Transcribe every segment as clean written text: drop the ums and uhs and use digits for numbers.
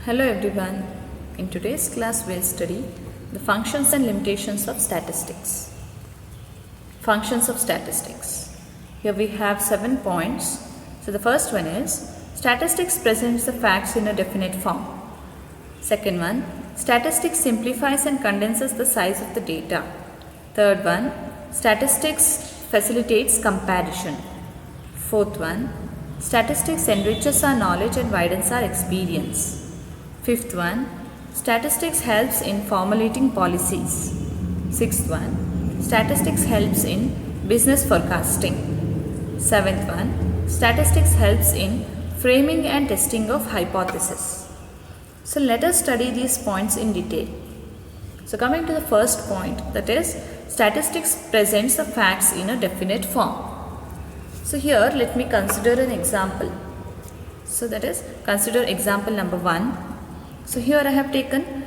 Hello everyone. In today's class we'll study the functions and limitations of statistics. Functions of statistics. Here we have 7 points. So the first one is statistics presents the facts in a definite form. Second one, statistics simplifies and condenses the size of the data. Third one, statistics facilitates comparison. Fourth one, statistics enriches our knowledge and widens our experience. Fifth one, statistics helps in formulating policies. Sixth one, statistics helps in business forecasting. Seventh one, statistics helps in framing and testing of hypotheses. So let us study these points in detail. So coming to the first point, that is statistics presents the facts in a definite form. So here let me consider an example. So that is consider example number 1. So here I have taken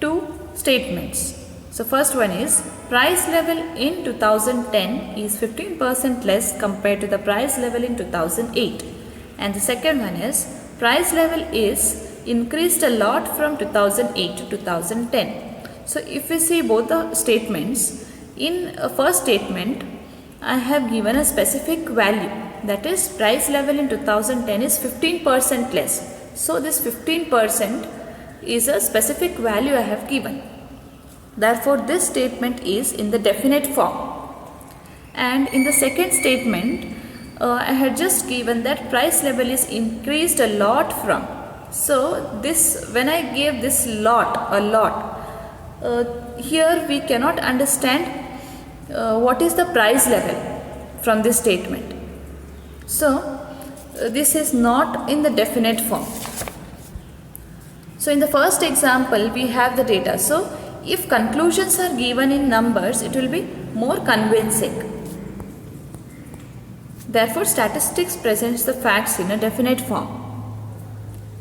two statements. So first one is price level in 2010 is 15% less compared to the price level in 2008. And the second one is price level is increased a lot from 2008 to 2010. So if we see both the statements, in a first statement I have given a specific value, that is price level in 2010 is 15% less. So this 15% is a specific value I have given. Therefore this statement is in the definite form. And in the second statement I had just given that price level is increased a lot from. So this, when I gave this a lot, here we cannot understand what is the price level from this statement. So this is not in the definite form. So in the first example we have the data. So if conclusions are given in numbers, it will be more convincing. Therefore statistics presents the facts in a definite form.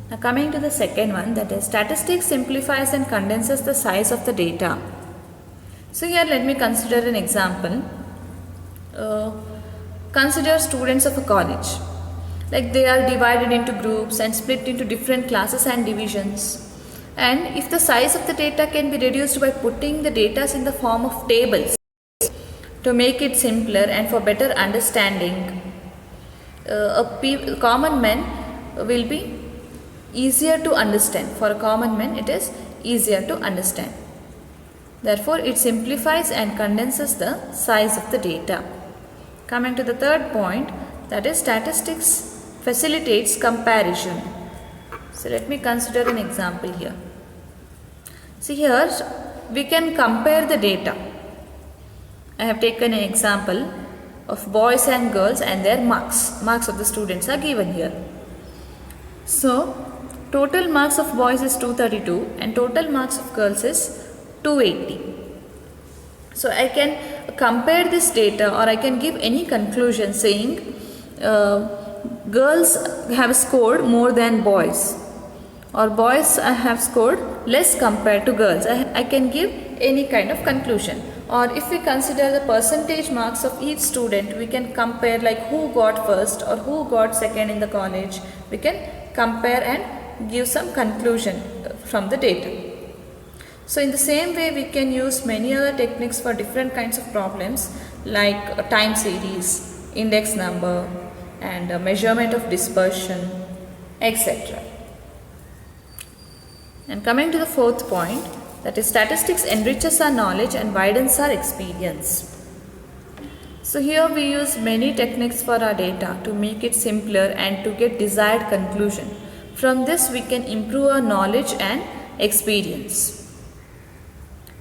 Now coming to the second one, that is statistics simplifies and condenses the size of the data. So here let me consider an example. Consider students of a college. Like they are divided into groups and split into different classes and divisions. And if the size of the data can be reduced by putting the data in the form of tables to make it simpler and for better understanding, common man will be easier to understand. For a common man it is easier to understand. Therefore it simplifies and condenses the size of the data. Coming to the third point, that is statistics facilitates comparison. So let me consider an example here. See here we can compare the data. I have taken an example of boys and girls and their marks. Marks of the students are given here. So total marks of boys is 232 and total marks of girls is 280. So I can compare this data, or I can give any conclusion saying girls have scored more than boys, or boys have scored less compared to girls. I can give any kind of conclusion. Or if we consider the percentage marks of each student, we can compare like who got first or who got second in the college. We can compare and give some conclusion from the data. So in the same way we can use many other techniques for different kinds of problems, like a time series, index number, and a measurement of dispersion, etc. And coming to the fourth point, that is statistics enriches our knowledge and widens our experience. So here we use many techniques for our data to make it simpler and to get desired conclusion. From this we can improve our knowledge and experience.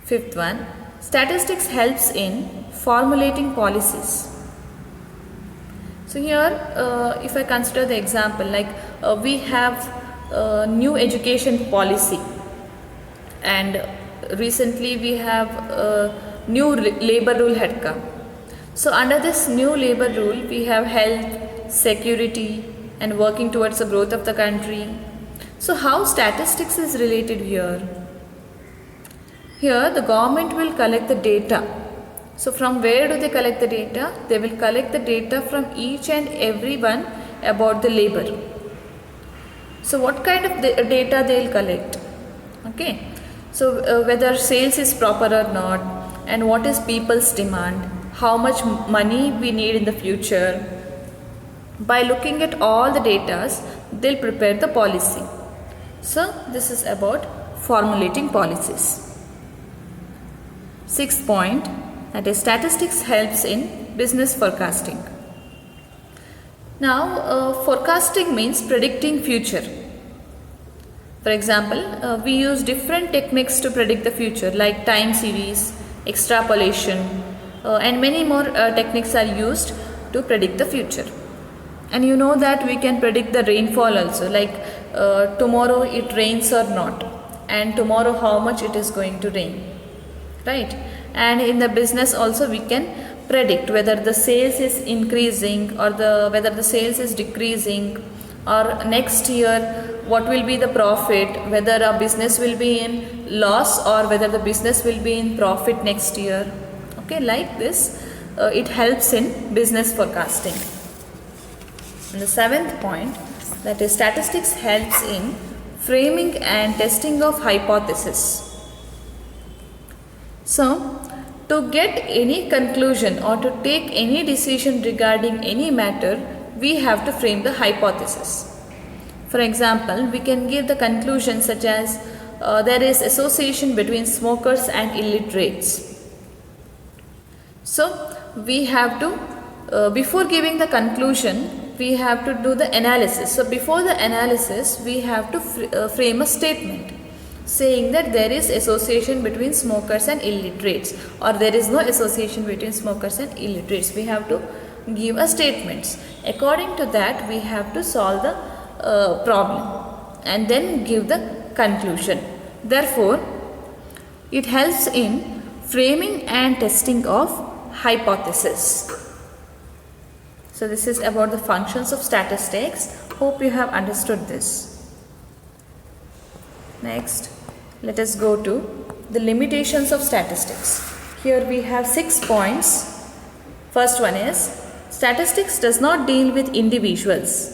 Fifth one, statistics helps in formulating policies. So here if I consider the example, like we have new education policy, and recently we have new labor rule had come. So under this new labor rule we have health, security and working towards the growth of the country. So how statistics is related here? Here the government will collect the data. So from where do they collect the data? They will collect the data from each and every one about the labor. So what kind of data they'll collect? Okay, so whether sales is proper or not, and what is people's demand, how much money we need in the future. By looking at all the data, they'll prepare the policy. So this is about formulating policies. Sixth point, that is statistics helps in business forecasting. Now forecasting means predicting future. For example, we use different techniques to predict the future like time series, extrapolation, and many more techniques are used to predict the future. And you know that we can predict the rainfall also, like tomorrow it rains or not, and tomorrow how much it is going to rain, right? And in the business also we can predict whether the sales is increasing or whether the sales is decreasing, or next year what will be the profit, whether a business will be in loss or whether the business will be in profit next year. Okay, like this it helps in business forecasting. And the seventh point, that is statistics helps in framing and testing of hypothesis. So to get any conclusion or to take any decision regarding any matter, we have to frame the hypothesis. For example, we can give the conclusion such as there is association between smokers and illiterates. So we have to, before giving the conclusion, we have to do the analysis. So before the analysis, we have to frame a statement saying that there is association between smokers and illiterates, or there is no association between smokers and illiterates. We have to give a statement. According to that, we have to solve the problem and then give the conclusion. Therefore, it helps in framing and testing of hypothesis. So this is about the functions of statistics. Hope you have understood this. Next, let us go to the limitations of statistics. Here we have 6 points. First one is statistics does not deal with individuals.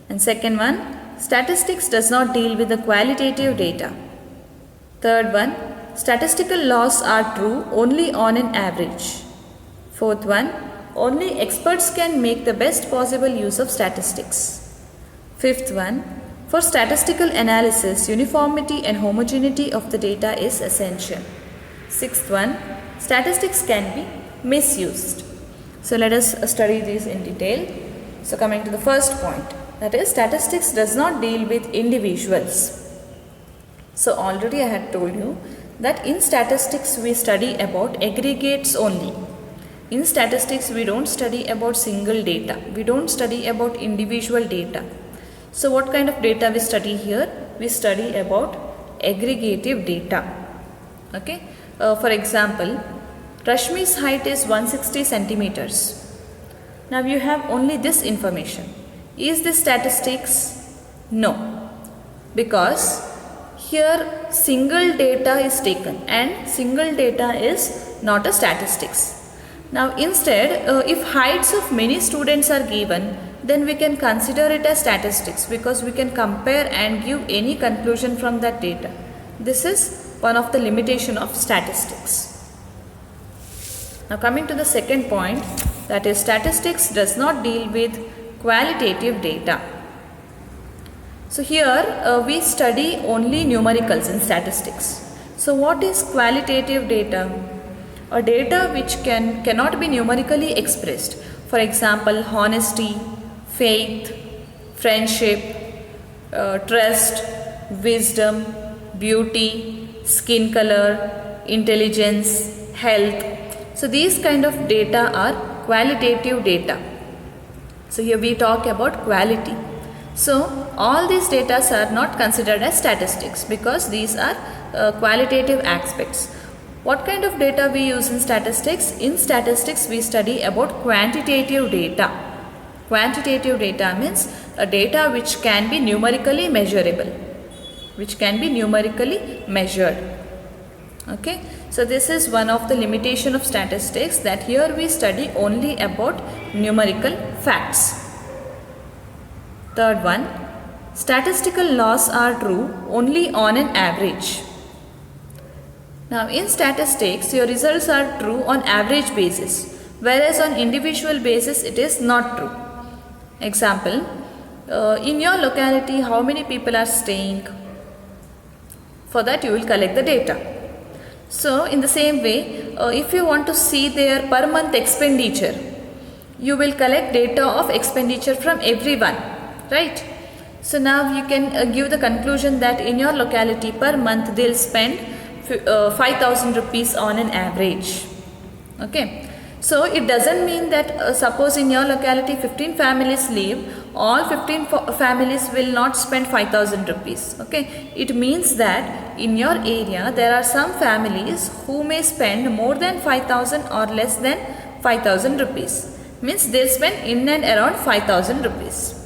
And second one, statistics does not deal with the qualitative data. Third one, statistical laws are true only on an average. Fourth one, only experts can make the best possible use of statistics. Fifth one, for statistical analysis, uniformity and homogeneity of the data is essential. Sixth one, statistics can be misused. So let us study these in detail. So coming to the first point, that is statistics does not deal with individuals. So already I had told you that in statistics we study about aggregates only. In statistics we don't study about single data. We don't study about individual data. So what kind of data we study here? We study about aggregative data. Okay. For example, Rashmi's height is 160 centimeters. Now you have only this information. Is this statistics? No. Because here single data is taken and single data is not a statistics. Now instead, if heights of many students are given, then we can consider it as statistics because we can compare and give any conclusion from that data. This is one of the limitation of statistics. Now coming to the second point, that is statistics does not deal with qualitative data. So here we study only numericals in statistics. So what is qualitative data? A data which cannot be numerically expressed. For example, honesty, faith, friendship, trust, wisdom, beauty, skin color, intelligence, health. So these kind of data are qualitative data. So here we talk about quality. So all these data are not considered as statistics because these are qualitative aspects. What kind of data we use in statistics? In statistics we study about quantitative data. Quantitative data means a data which can be numerically measurable, which can be numerically measured. Okay, so this is one of the limitation of statistics, that here we study only about numerical facts. Third one, statistical laws are true only on an average. Now in statistics, your results are true on average basis, whereas on individual basis it is not true. Example, in your locality how many people are staying? For that you will collect the data. So in the same way, if you want to see their per month expenditure, you will collect data of expenditure from everyone, right? So now you can give the conclusion that in your locality per month they will spend 5,000 rupees on an average. Okay. So it doesn't mean that suppose in your locality 15 families live, all 15 families will not spend 5,000 rupees. Okay. It means that in your area there are some families who may spend more than 5,000 or less than 5,000 rupees. Means they will spend in and around 5,000 rupees.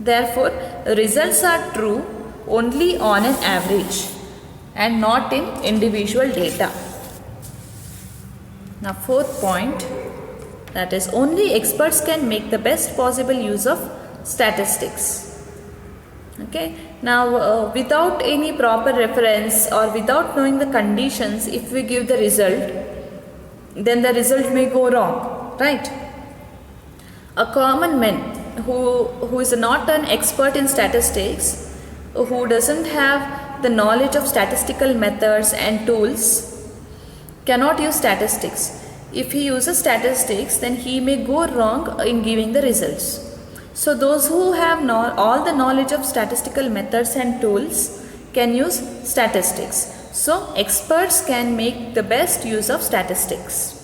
Therefore, results are true only on an average and not in individual data. Now fourth point, that is only experts can make the best possible use of statistics. Okay. Now without any proper reference or without knowing the conditions, if we give the result, then the result may go wrong, right? A common man who is not an expert in statistics, who doesn't have the knowledge of statistical methods and tools, cannot use statistics. If he uses statistics, then he may go wrong in giving the results. So those who have all the knowledge of statistical methods and tools can use statistics. So experts can make the best use of statistics.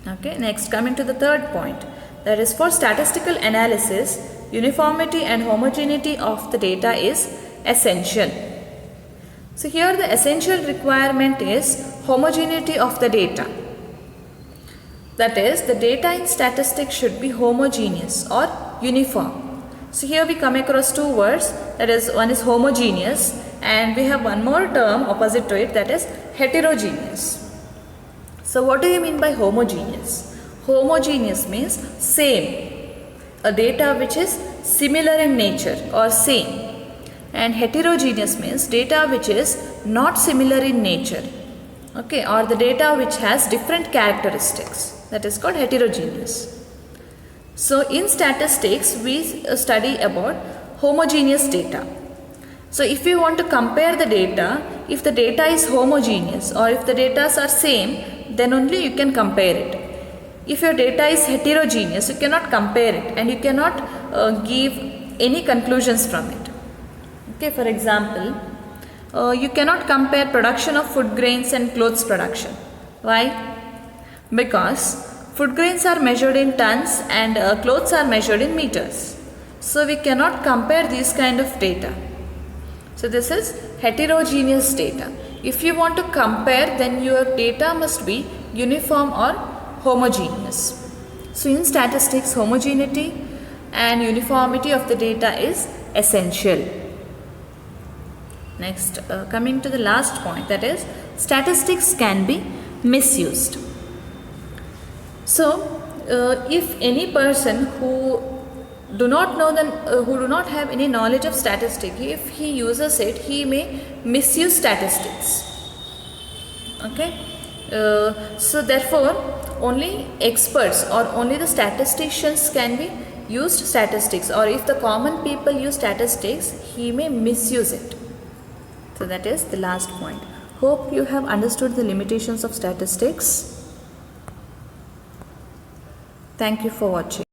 Okay, next coming to the third point, that is for statistical analysis, uniformity and homogeneity of the data is essential. So here the essential requirement is homogeneity of the data. That is, the data in statistics should be homogeneous or uniform. So here we come across two words, that is, one is homogeneous and we have one more term opposite to it, that is heterogeneous. So what do you mean by homogeneous? Homogeneous means same, a data which is similar in nature or same. And heterogeneous means data which is not similar in nature, okay, or the data which has different characteristics, that is called heterogeneous. So in statistics we study about homogeneous data. So if we want to compare the data, if the data is homogeneous or if the data are same, then only you can compare it. If your data is heterogeneous, you cannot compare it and you cannot give any conclusions from it. Okay, for example, you cannot compare production of food grains and clothes production. Why? Because food grains are measured in tons and clothes are measured in meters. So we cannot compare these kind of data. So this is heterogeneous data. If you want to compare, then your data must be uniform or homogeneous. So in statistics, homogeneity and uniformity of the data is essential. Next, coming to the last point, that is statistics can be misused. So if any person who do not know who do not have any knowledge of statistics, if he uses it, he may misuse statistics. Okay. So therefore only experts or only the statisticians can be used statistics, or if the common people use statistics, he may misuse it. So that is the last point. Hope you have understood the limitations of statistics. Thank you for watching.